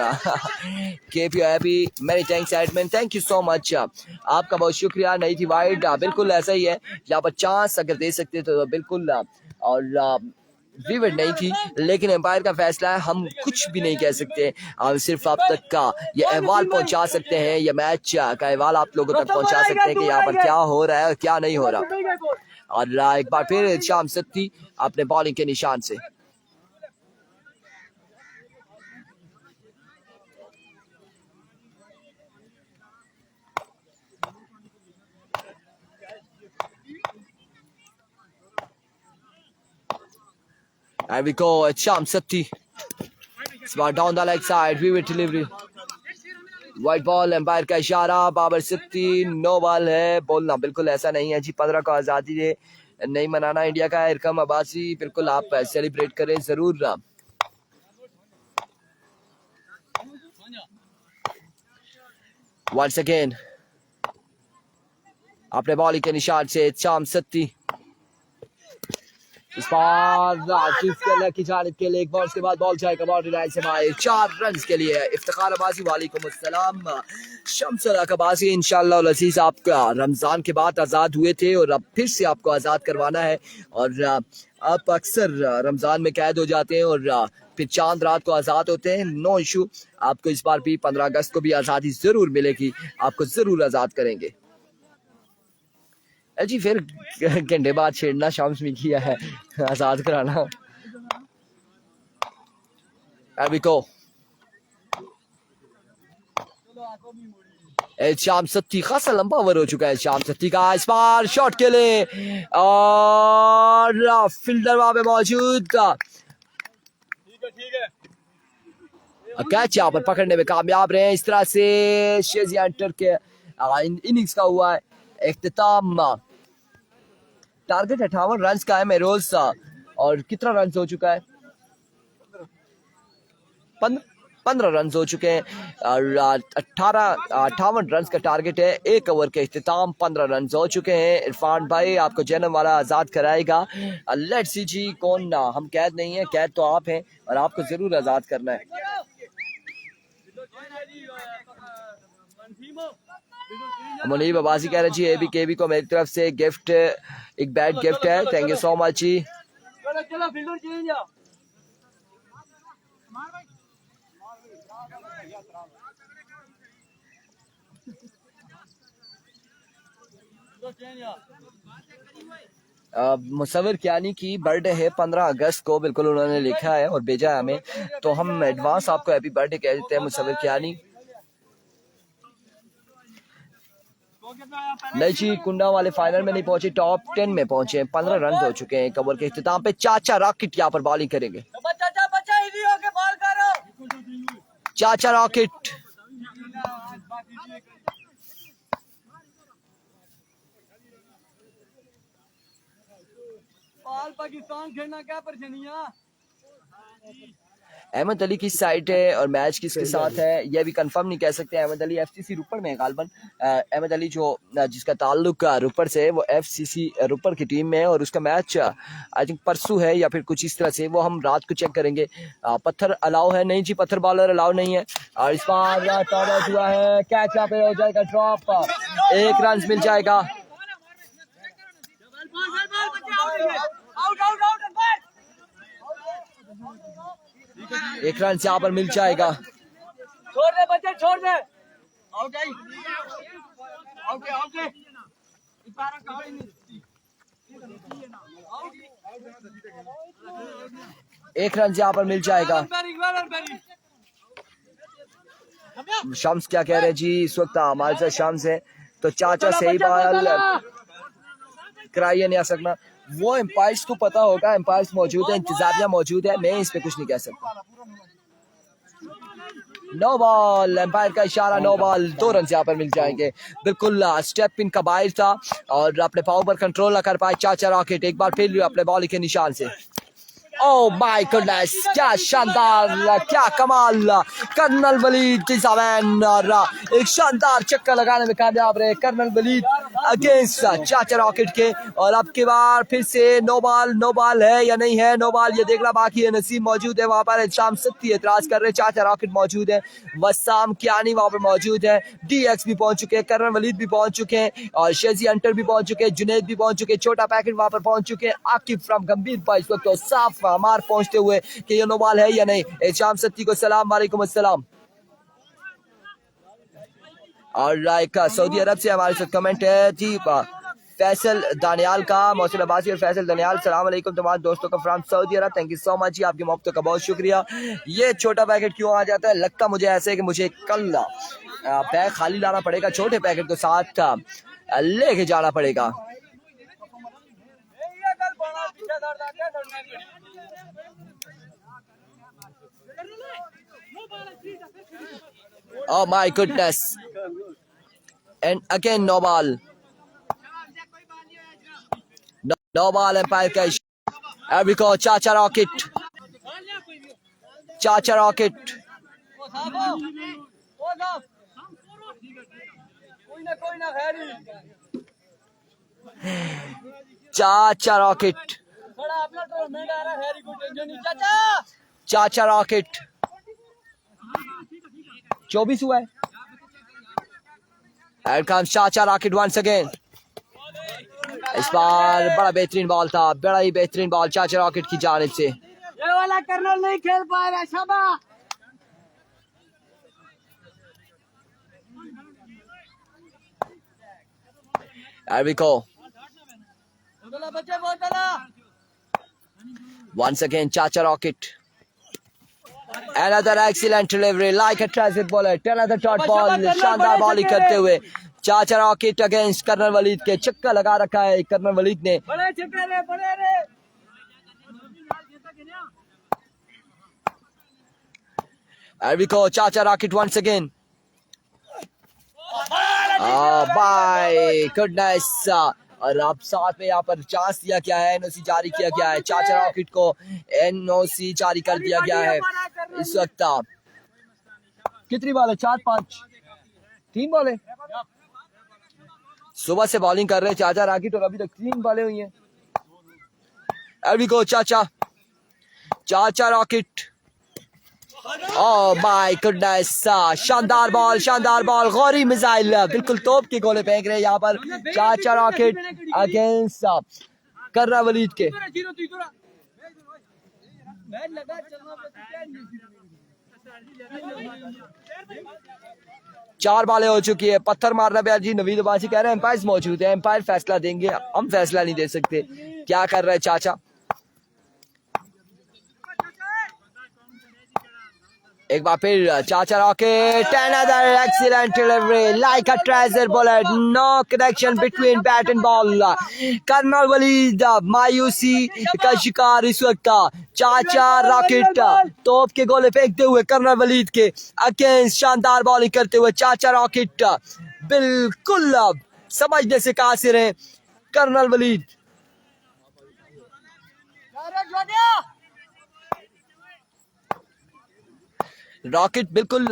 keep you happy, many thanks admin, thank you so much, आपका बहुत शुक्रिया। नहीं थी वाइड, बिल्कुल ऐसा ही है, यहाँ पर चांस अगर दे सकते तो बिल्कुल, और विविड नहीं थी, लेकिन एम्पायर का फैसला है, हम कुछ भी नहीं कह सकते। हम सिर्फ आप तक का ये अहवाल पहुंचा सकते हैं, ये मैच का अहवाल आप लोगों तक पहुंचा सकते हैं कि यहाँ पर क्या हो रहा है और क्या नहीं हो रहा। और एक बार फिर शाम सत्ती अपने बॉलिंग के निशान से। And we go at Sham Satti. It's about down the leg side. Vivid delivery. White ball, umpire का इशारा, बाबर सत्ती, नो बॉल है। बोलना बिल्कुल ऐसा नहीं है जी, 15 को आज़ादी है, नहीं मनाना इंडिया का। इरकम अब्बासी, बिल्कुल आप सेलिब्रेट करें जरूर। Once again अपने बॉलिंग के निशान से शाम सत्ती, इस बार की जानिब के लिए एक बॉल के बाद बॉल जाएगा बाउंड्री लाइन से बाहर, 4 रन के लिए। इफ्तिखार अब्बासी, वालेकुम अस्सलाम। शम्सुल अब्बासी, इंशाअल्लाह अज़ीज़ आपका रमज़ान के बाद आज़ाद हुए थे और अब फिर से आपको आज़ाद करवाना है। और आप अक्सर रमज़ान में कैद हो जाते हैं और फिर चांद रात को आज़ाद होते हैं, नो इशू। आपको इस बार भी 15 अगस्त को भी आज़ादी ज़रूर मिलेगी, आपको ज़रूर आज़ाद करेंगे जी। फिर घंटे बाद छेड़ना शाम्स में किया है, आजाद कराना। अभी को शाम सत्ती, खासा लंबा ओवर हो चुका है शाम सत्ती का। इस बार शॉट के लिए और फील्डर वहां पे मौजूद, कैच यहाँ पर पकड़ने में कामयाब रहे। इस तरह से शेज़ी एंटर के इनिंग्स का हुआ है इख्तिताम। टारगेट 58 रन का है मेरोज, और कितना रन हो चुका है? 15 रन हो चुके हैं और 58 रन का टारगेट है। 1 ओवर के इख्तिताम, 15 रन हो चुके हैं। इरफान भाई आपको जन्म वाला आज़ाद कराएगा। लेट्स सी जी कौन ना, हम कैद नहीं है, कैद तो आप हैं और आपको जरूर आज़ाद करना है। मुनीब अब्बासी कह रहे जी एबी केबी को मेरी तरफ से गिफ्ट, एक बैड गिफ्ट है, थैंक यू सो मच जी। मुसव्विर कियानी की बर्थडे है 15 अगस्त को, बिल्कुल उन्होंने लिखा है और भेजा है हमें, तो हम एडवांस आपको हैप्पी बर्थडे कह देते हैं मुसव्विर कियानी। नहीं जी, कुंडा वाले फाइनल में नहीं पहुंचे, टॉप 10 में पहुंचे, 15 रन हो चुके हैं। कवर के इख्तिताम पे चाचा रॉकेट यहाँ पर बॉलिंग करेंगे। चाचा रॉकेट पाकिस्तान खेलना क्या परेशानियां। अहमद अली की साइड है और मैच किसके साथ है यह भी कंफर्म नहीं कह सकते। अहमद अली एफसीसी रुपर में है गालबन। अहमद अली जो जिसका ताल्लुक रुपर से है वो एफसीसी रुपर की टीम में है और उसका मैच आई थिंक परसों है या फिर कुछ इस तरह से, वो हम रात को चेक करेंगे। पत्थर अलाउ है? नहीं जी, पत्थर बॉलर अलाउ नहीं है। और इस बार टॉस हुआ है, कैच यहाँ पे हो जाएगा ड्रॉप, 1 रन मिल जाएगा। एक रन यहाँ पर मिल जाएगा। छोड़ दे बच्चे, छोड़ दे। आउट आई, आउट आउट। एक रन यहाँ पर मिल जाएगा। शम्स क्या कह रहे हैं जी? इस वक्त हमारे साथ शम्स है, तो चाचा सही बॉल कराइए नहीं आ सकना, वो एम्पायर्स को पता होगा, एम्पायर्स मौजूद है, इंतजामिया मौजूद है, मैं इस पे कुछ नहीं कह सकता। नो बॉल, एम्पायर का इशारा, नो बॉल, 2 रन यहाँ पर मिल जाएंगे। बिल्कुल स्टेप इन का बाहर था और अपने पाव पर कंट्रोल ना कर पाए चाचा रॉकेट। एक बार फिर अपने बॉल के निशान से, ओह माय गॉडनेस, क्या शानदार, क्या कमाल, कर्नल वलीद की ज़बान और एक शानदार चक्कर लगाने में कामयाब रहे कर्नल वलीद अगेंस्ट चाचा रॉकेट के। और अब की बार फिर से नो बॉल है या नहीं है, नो बॉल ये देखना बाकी है। नसीम मौजूद है वहां पर, शाम सत्ती एतराज कर रहे, चाचा रॉकेट मौजूद है, वसाम कियानी वहां पर मौजूद है, DX भी पहुंच चुके हैं, कर्नल वलीद भी पहुंच चुके हैं और शेजी अंटर भी पहुंच चुके हैं, जुनैद भी पहुंच चुके हैं, छोटा पैकेट वहां पर पहुंच चुके हैं, आकिब फ्रॉम गंभीर पर इस वक्त तो साफ मार पहुंचते हुए कि ये नो बॉल है या नहीं। शाम सत्ती को सलाम वालेकुम अस्सलाम। और एक सऊदी अरब से हमारे साथ कमेंट है जी फैसल दानियाल का, मौसम अब्बासी और फैसल दानियाल, सलाम अलैकुम तमाम दोस्तों का फ्रॉम सऊदी अरब, थैंक यू सो मच जी, आपकी मोहब्बत का बहुत शुक्रिया। ये छोटा पैकेट क्यों आ जाता है? लगता मुझे ऐसे है कि मुझे कल बैग खाली लाना पड़ेगा, छोटे पैकेट को साथ लेके जाना पड़ेगा। Oh my goodness, and again no ball, no ball, umpire का here we go, चाचा रॉकेट, चाचा रॉकेट, चाचा रॉकेट, चाचा रॉकेट 24 हुआ है। Here comes चाचा रॉकेट once again, इस बार बड़ा बेहतरीन बॉल था, बड़ा ही बेहतरीन बॉल चाचा रॉकेट की जानिब से। ये वाला कर्नल नहीं खेल पाएगा, शाबाश। Here we go, once again चाचा rocket, another excellent delivery like a transit bowler, another dot ball, शानदार बॉलिंग करते हुए चाचा रॉकेट अगेंस्ट कर्नल वलीद के, चक्का लगा रखा है कर्नल वलीद ने। Here we go, चाचा rocket once again, my goodness, और अब साथ में यहाँ पर चांस दिया गया है, एनओसी जारी किया गया है, चाचा रॉकेट को एनओसी जारी कर दिया गया है। इस वक्त कितनी बॉल है? 4-5 3 बॉलें सुबह से बॉलिंग कर रहे हैं चाचा रॉकेट और अभी तक 3 बॉलें हुई हैं। Here we go, चाचा रॉकेट, ओह माय गुडनेस, शानदार बॉल, गौरी मिसाइल, बिल्कुल तोप के गोले फेंक रहे हैं यहाँ पर चाचा रॉकेट अगेंस्ट कर्नल वलीद के। 4 बॉलें हो चुकी है, पत्थर मारना पे जी नवीद अब्बासी कह रहे हैं एम्पायर मौजूद है, एम्पायर फैसला देंगे, हम फैसला नहीं दे सकते। क्या कर रहे हैं चाचा? एक बार फिर चाचा rocket, another excellent delivery like a treasure bullet, no connection between bat and ball. Colonel Waleed मायूसी का शिकार इस वक्त चाचा रॉकेट तोप के गोले फेंकते हुए कर्नल वलीद के अगेंस्ट शानदार बॉलिंग करते हुए चाचा रॉकेट बिल्कुल समझने से कासिर है कर्नल वलीद। रॉकेट बिल्कुल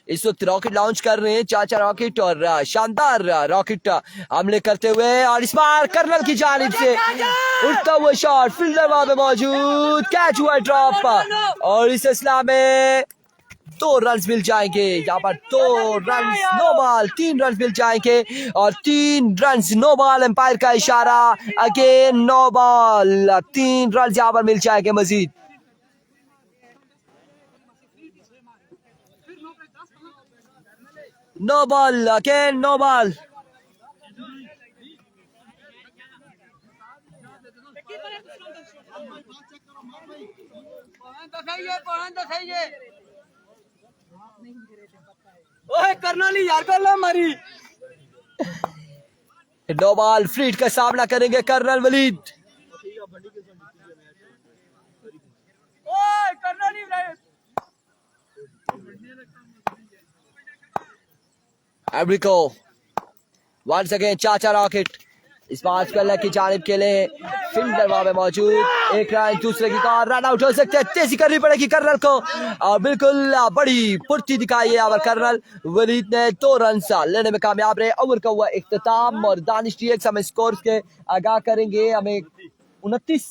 इस वक्त रॉकेट लॉन्च कर रहे हैं चाचा रॉकेट और शानदार रॉकेट हमले करते हुए और इस बार कर्नल की जानिब से उठता हुआ शॉट, फील्डर वहां पे मौजूद, कैच हुआ ड्रॉप और इस सिलसिला में 2 रन मिल जाएंगे। यहाँ पर 2 रन नो बॉल, 3 रन मिल जाएंगे और 3 रन नो बॉल, एम्पायर का इशारा, अगेन नो बॉल, 3 रन यहाँ पर मिल जाएंगे Majeed. No ball, again no ball. ओए कर्नल यार कर लो मारी। नो बॉल, फ्रीड का सामना करेंगे कर्नल वलीद। ओए कर्नल एब्रिको वंस अगेन चाचा रॉकेट इस बार स्पेलर की जानिब के लिए फील्डर वहां पे मौजूद, एक रन दूसरे की कार, रन आउट हो सकते हैं, तेजी करनी पड़ेगी कर्नल को और बिल्कुल बड़ी फुर्ती दिखाई है यहाँ पर कर्नल वलीद ने। 2 रन लेने में कामयाब रहे। ओवर का हुआ इख्तिताम और दानिश टीएक्स हमें स्कोर के आगाह करेंगे। हमें 29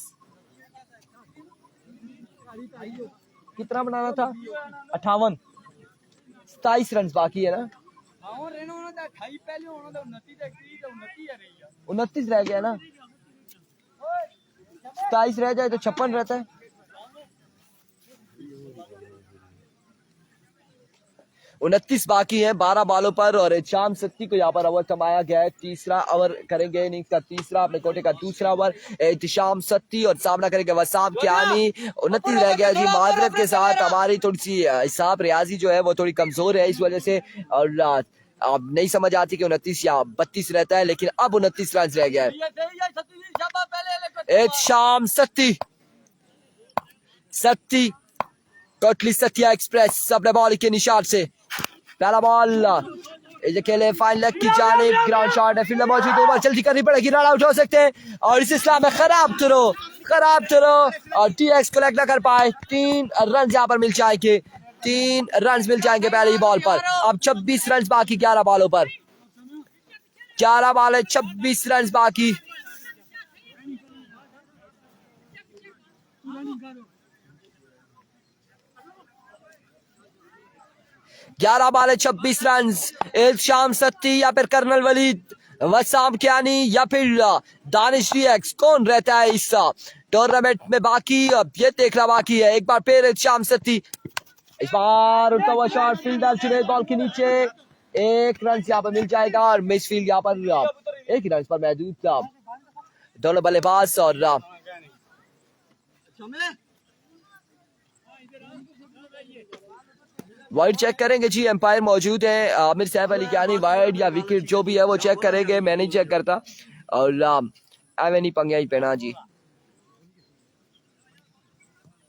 कितना बनाना था, 58, 27 रन बाकी है ना, 29 रह गया ना, 27 रह जाए तो 56 रहता है। 29 बाकी है 12 बालों पर और शाम सत्ती को यहाँ पर ओवर कमाया गया है। तीसरा ओवर करेंगे इनिंग्स का तीसरा, अपने कोटे का दूसरा ओवर एहतिशाम सत्ती और सामना करेंगे वसाम कियानी। 29 रह गया जी, माजरत के साथ हमारी थोड़ी सी हिसाब रियाजी जो है वो थोड़ी कमजोर है इस वजह से और अब नहीं समझ आती कि 29 या 32 रहता है, लेकिन अब 29 रन रह गया है। एहतिशाम सत्ती कोटली सत्या एक्सप्रेस अपने बॉल के निशान से पहला बॉल खेले फाइन लेग की जानिब, ग्राउंड शॉट है, फील्डर मौजूद, 2 बॉल जल्दी करनी पड़ेगी, रन आउट हो सकते हैं और इस इस्लाम में खराब थ्रो और टीएक्स कलेक्ट ना कर पाए। 3 रन यहाँ पर मिल जाएंगे, 3 रन मिल जाएंगे पहली बॉल पर। अब 26 रन बाकी 11 बॉलों पर, 11 बॉल है, 26 रन बाकी। ग्यारह बॉल है, 26 रन। एहतिशाम सत्ती या फिर कर्नल वलीद, वसाम कियानी या फिर दानिश टीएक्स, कौन रहता है इस टूर्नामेंट में बाकी, अब ये देखना बाकी है। एक बार फिर एहतिशाम सत्ती, इस बार उठता हुआ शॉट, फील्डर जुनैद बॉल के नीचे, 1 रन यहाँ पर मिल जाएगा और मिस फील्ड यहाँ पर 1 ही रन पर महदूद था। दोनों बल्लेबाज और वाइड चेक करेंगे जी, एम्पायर मौजूद है, आमिर सैफ अली कियानी वाइड या विकेट जो भी है वो चेक करेंगे, मैं नहीं चेक करता और नहीं पंगे ही पहना जी।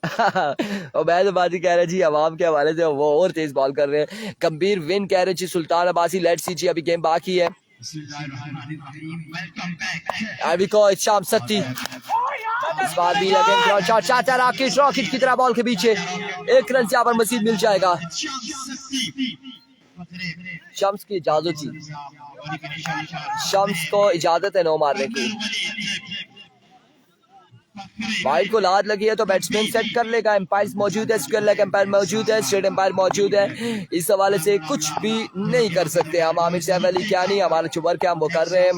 और मैं तो बात ही कह रहा जी अवाम के हवाले से वो और तेज बॉल कर रहे हैं। गंभीर विन कह रहे जी सुल्तान अब्बासी, लेट्स सी जी अभी गेम बाकी है। शाम सत्ती इस बार भी अगेन शॉट, चाचा रॉकेट की तरह बॉल के पीछे, 1 रन से यहाँ पर मजीद मिल जाएगा। शम्स की इजाजत थी, शम्स को इजाजत है 9 मारने की। वाइड को लात लगी है तो बैट्समैन सेट कर लेगा, एम्पायर मौजूद है, स्क्वायर लेग एम्पायर मौजूद है, स्ट्रेट एम्पायर मौजूद है, इस हवाले से कुछ भी नहीं कर सकते हम। आमिर सैफ अली कियानी हमारा चुबर के हम वो कर रहे हैं।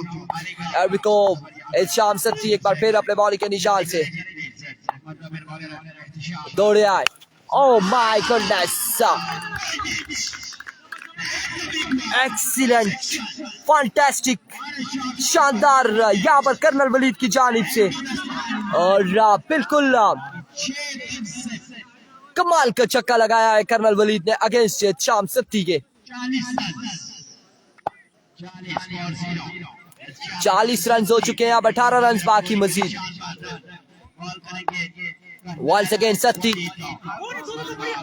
एहतिशाम सत्ती एक बार फिर अपने बॉल के निशान से दौड़े आए, oh my goodness, excellent, fantastic, शानदार यहाँ पर कर्नल वलीद की जानिब से। और बिल्कुल कमाल का छक्का लगाया है कर्नल वलीद ने अगेंस्ट शाम सत्ती के। 40 रन हो चुके हैं, अब 18 रन बाकी मजीद। वंस अगेन सत्ती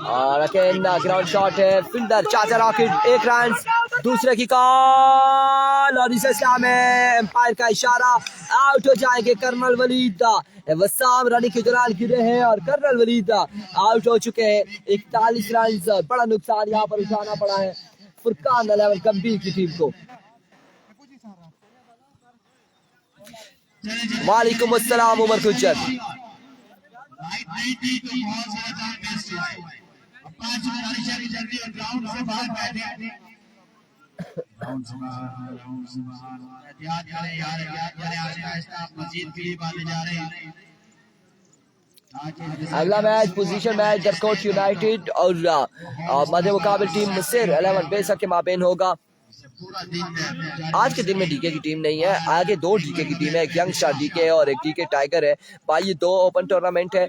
और अगेन ग्राउंड शॉट है, फील्डर चाचा रॉकेट, 1 रन, दूसरे की कॉल और इस में एम्पायर का इशारा, आउट हो जाएंगे कर्नल वलीद। वसाम रनिंग के दौरान गिरे हैं और कर्नल वलीद आउट हो चुके हैं। 41 रन, बड़ा नुकसान यहाँ पर उठाना पड़ा है फुरकान 11 गंभीर की टीम को। वालेकुम अस्सलाम उमर गुज्जर। अगला मैच पोजीशन मैच दरकोट यूनाइटेड और मध्य मुकाबले टीम मिस्र 11 बेसा के माबेन होगा। आज के दिन में डीके की टीम नहीं है, आगे 2 डीके की टीम है, एक यंग स्टार डीके है और एक डीके टाइगर है। भाई ये 2 ओपन टूर्नामेंट है,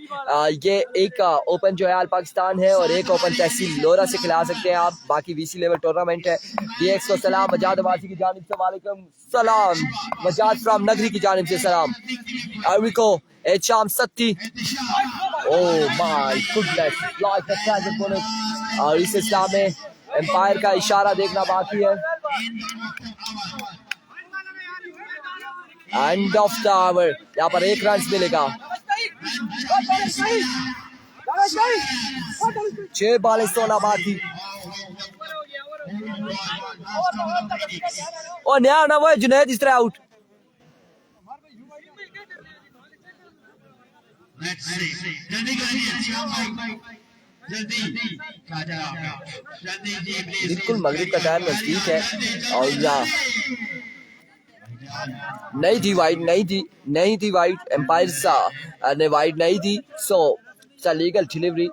ये एक ओपन जो है अल पाकिस्तान है और एक ओपन तहसील लोरा से खिला सकते हैं आप, बाकी वीसी लेवल टूर्नामेंट है। डीएक्स को सलाम, मजाद वासी की जानिब से वालेकुम सलाम, मजाद फ्रॉम नगरी की जानिब से सलाम। अरविको शाम सत्ती, ओह माय गुडनेस, लाइक और इस इस्लाम में एम्पायर का इशारा देखना बाकी है। एंड ऑफ द ओवर, यहाँ पर 1 रन मिलेगा। 6 बॉल 16 बाकी। और नया ना वो जुनैद इस तरह आउट। बिल्कुल मगरिब का टाइम नजदीक है और यहाँ नहीं थी वाइड, नहीं थी वाइड, एम्पायर ने वाइड नहीं दी, so legal delivery.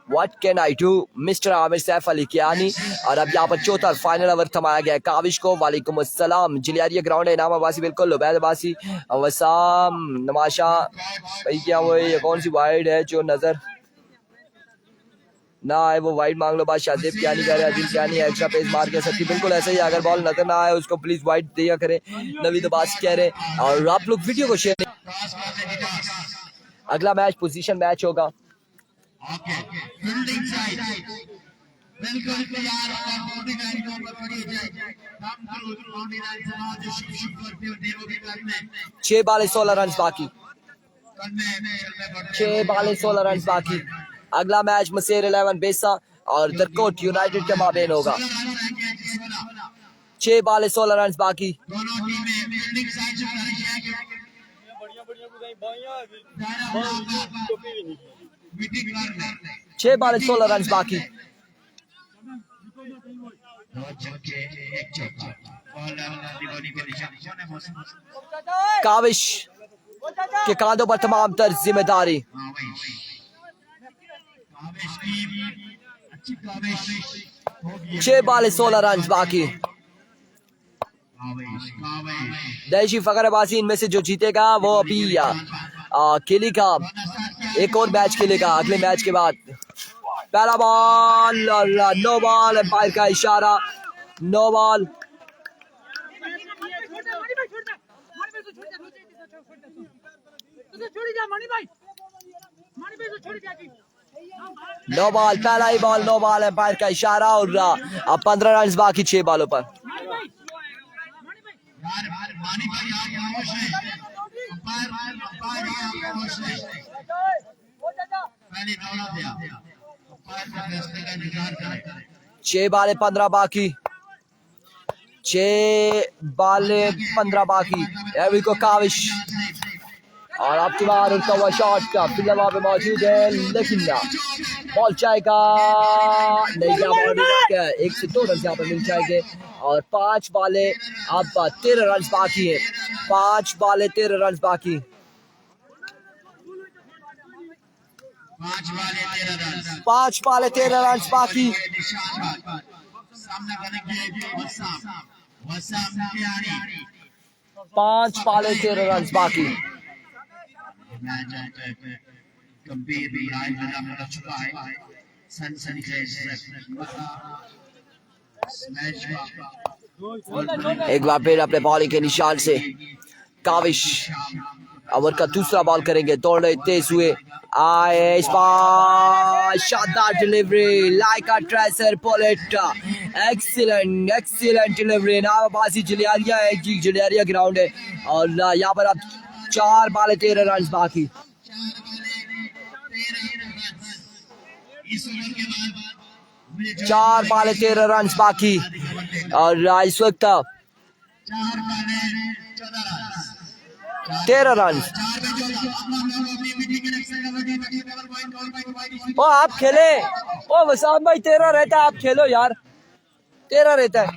What can I do mister Aamir Saif Ali Kiyani. और अब यहाँ पर चौथा फाइनल ओवर थमाया गया है काविश को। वालेकुम अस्सलाम, जिलियारिया ग्राउंड है, इनाम अब्बासी बिल्कुल, उबैद अब्बासी, वसाम, नमाशा, भाई क्या वो ये कौन सी वाइड है जो नजर ना आए वो वाइड मांग लो। बात शादेब क्या नहीं कर रहे, अदिल क्या नहीं, एक्स्ट्रा पेस मार के सकती, बिल्कुल ऐसे ही। अगर बॉल नजर ना आए उसको प्लीज वाइड दिया करें, नवीद अब्बास कह रहे। और आप लोग वीडियो को शेयर। अगला मैच पोजीशन मैच होगा। बिल्कुल तैयार होगा, बाउंड्री लाइन के ऊपर खड़ी हो जाए, काम करो बाउंड्री लाइन से आज शुभ शुभ करते हो देवो भी करने। 6 बॉल 16 रन बाकी, 6 बॉल 16 रन बाकी। अगला मैच मसेर 11 बेसा और दरकोट यूनाइटेड के माबेन होगा। 6 बॉल 16 रन बाकी। दोनों टीमें फील्डिंग साइड से कर रही हैं, बढ़िया बाइयां मीटिंग कर रहे हैं। 6 बॉल 16 रन बाकी। 2 छक्के 1 चौका, बॉलर दिवाली को निशाने मौसम काविश के कांधों पर तमाम तर जिम्मेदारी। काविश टीम अच्छी, काविश 6 बॉल 16 रन बाकी। दैशी फकर अब्बासी इनमें से जो जीतेगा वो अभी खेलेगा, एक और मैच खेलेगा अगले मैच के बाद। पहला बॉल और नो बॉल, एम्पायर का इशारा, नो बॉल। नो बॉल, पहला ही बॉल नो बॉल, एम्पायर का इशारा। और अब 15 रन बाकी 6 बॉलों पर। मानी भाई आप खामोश हैं, अंपायर आप खामोश हैं, पहले दौड़ा दिया, अंपायर का फैसले का इंतजार करें। 6 बॉल 15 बाकी, 6 बॉल 15 बाकी। एवी को काविश और अब तिवार उनका हुआ शॉट का फील्डर वहां पे मौजूद है, लेकिन बॉल जाएगा नहीं, क्या एक से 2 रन यहाँ पर मिल जाएंगे। और 5 बॉले अब 13 रन बाकी है, 5 बॉले 13 रन बाकी। 5 बॉल 13 रन, 5 बॉल 13 रन बाकी। सामना करेंगे वसाम प्यारी 5 पाले 13 रन बाकी। मैच गंभीर भी आए लगा चुका है सनसनी स्मैश एक बार फिर अपने बॉलिंग के निशान से काविश ओवर का दूसरा बॉल करेंगे। दौड़ रहे तेज हुए आए इस बार शानदार delivery like a tracer bullet. Excellent delivery. नाबाजी जलियारिया है जी, जलियारिया ग्राउंड है और यहाँ पर अब 4 बाले 13 रन बाकी। इस ओवर के बाद 4 बाले 13 रन बाकी और इस वक्त 4 बाले 13 रन। ओ आप खेले, ओ वसाम भाई 13 रहता है, आप खेलो यार, 13 रहता है।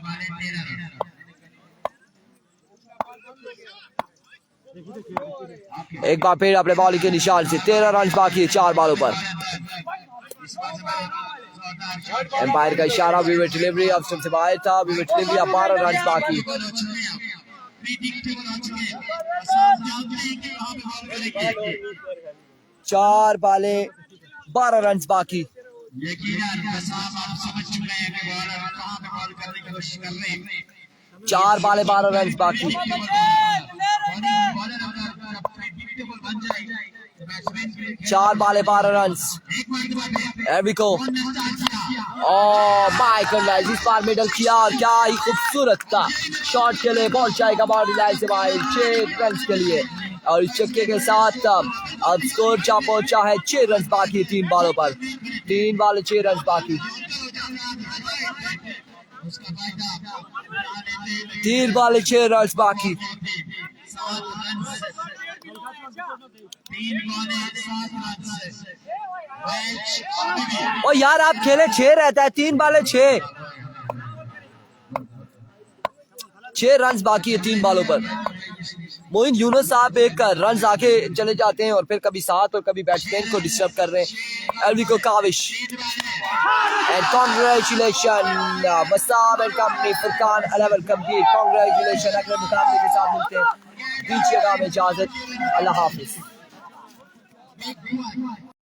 एक बार फिर अपने बॉलिंग के निशान से 13 रन बाकी है 4 बालों पर। एम्पायर का इशारा, विकेट डिलीवरी अब से बाहर था, विकेट डिलीवरी अब 12 रन बाकी। 4 बाले 12 रन बाकी। यकीनन आप समझ चुके हैं कि बॉलर कहां पे बॉल करने की कोशिश कर रहे हैं। 4 बाले 12 रन बाकी। बॉलर अगर प्रेडिक्टेबल बन जाए तो बैट्समैन के लिए 4 बाले 12 रन। एविको माइकल राइस इस बार मिडल किया और क्या ही खूबसूरत था शॉट के लिए बॉल जाएगा बाउंड्री लाइन से बाहर 6 रन के लिए और इस छक्के के साथ अब स्कोर जा पहुंचा है 6 रन बाकी 3 बालों पर। 3 बाले 6 रन बाकी। 3 बाले 6 रन बाकी। 3 बॉलें 7 रन से ओ यार आप खेले 6 रहता है, 3 बाले 6 रन बाकी है 3 बालों पर। मोइन यूनुस साहब एक रन आके चले जाते हैं और फिर कभी साथ और कभी बैट्समैन को डिस्टर्ब कर रहे हैं। एल्विको Kavish and congratulation Wasam and company Furqan 11 complete. Congratulation. अगले मुकाबले के साथ मिलते हैं, दीजिएगा हमें इजाजत। अल्लाह हाफिज।